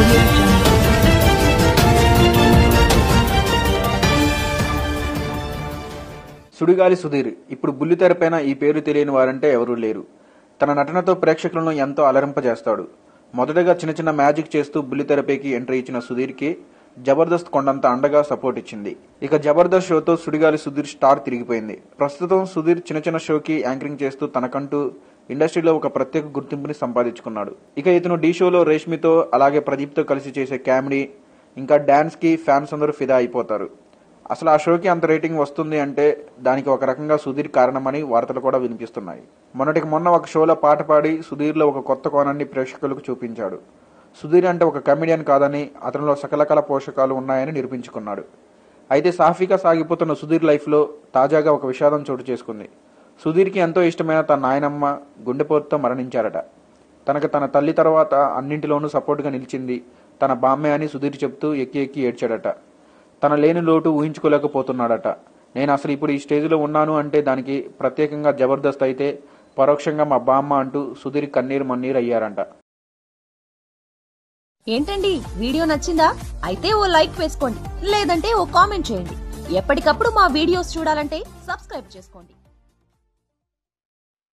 Audio Jungle. Sudigali Sudheer ఇప్పుడు బుల్లితెరపైన ఈ పేరు తెలియని వారంటే ఎవరూ లేరు. తన నటనతో ప్రేక్షకులను ఎంతో అలరింపజేస్తాడు. మొదటగా చిన్న చిన్న మ్యాజిక్ చేస్తూ బుల్లితెరపైకి ఎంట్రీ ఇచ్చిన సుధీర్కి జబర్దస్త్ కొండంత అండగా సపోర్ట్ ఇచ్చింది. ఇక జబర్దస్త్ షోతో సుడిగాలి సుధీర్ స్టార్ తిరిగిపోయింది. ప్రస్తుతం సుధీర్ చిన్న చిన్న షోకి యాంకరింగ్ చేస్తూ తనకంటూ ఇండస్ట్రీలో ఒక ప్రత్యేక గుర్తింపుని సంపాదించుకున్నాడు. ఇక ఇతను ఢీ షోలో రేష్మితో అలాగే ప్రదీప్తో కలిసి చేసే కామెడీ ఇంకా డాన్స్ కి ఫ్యాన్స్ అందరూ ఫిదా అయిపోతారు. అసలు ఆ షోకి అంత రేటింగ్ వస్తుంది అంటే దానికి ఒక రకంగా సుధీర్ కారణమని వార్తలు కూడా వినిపిస్తున్నాయి. మొన్నటికి మొన్న ఒక షోలో పాట పాడి సుధీర్లో ఒక కొత్త కోణాన్ని ప్రేక్షకులకు చూపించాడు. సుధీర్ అంటే ఒక కమెడియన్ కాదని, అతనిలో సకల పోషకాలు ఉన్నాయని నిరూపించుకున్నాడు. అయితే సాఫీగా సాగిపోతున్న సుధీర్ లైఫ్లో తాజాగా ఒక విషాదం చోటు చేసుకుంది. సుధీర్కి ఎంతో ఇష్టమైన తన నాయనమ్మ గుండెపోటుతో మరణించారట. తనకు తన తల్లి తర్వాత అన్నింటిలోనూ సపోర్ట్గా నిలిచింది తన బామ్మే అని సుధీర్ చెప్తూ ఎక్కి ఎక్కి ఏడ్చాడట. తన లేని లోటు ఊహించుకోలేకపోతున్నాడట. నేను అసలు ఇప్పుడు ఈ స్టేజ్లో ఉన్నాను అంటే దానికి ప్రత్యేకంగా జబర్దస్త్ అయితే పరోక్షంగా మా బామ్మ అంటూ సుధీర్ కన్నీరు మన్నీరు అయ్యారంట. ఏంటండి వీడియో నచ్చిందా? అయితే ఓ లైక్ వేసుకోండి, లేదంటే ఓ కామెంట్ చేయండి. ఎప్పటికప్పుడు మా వీడియోస్ చూడాలంటే సబ్స్క్రైబ్ చేసుకోండి.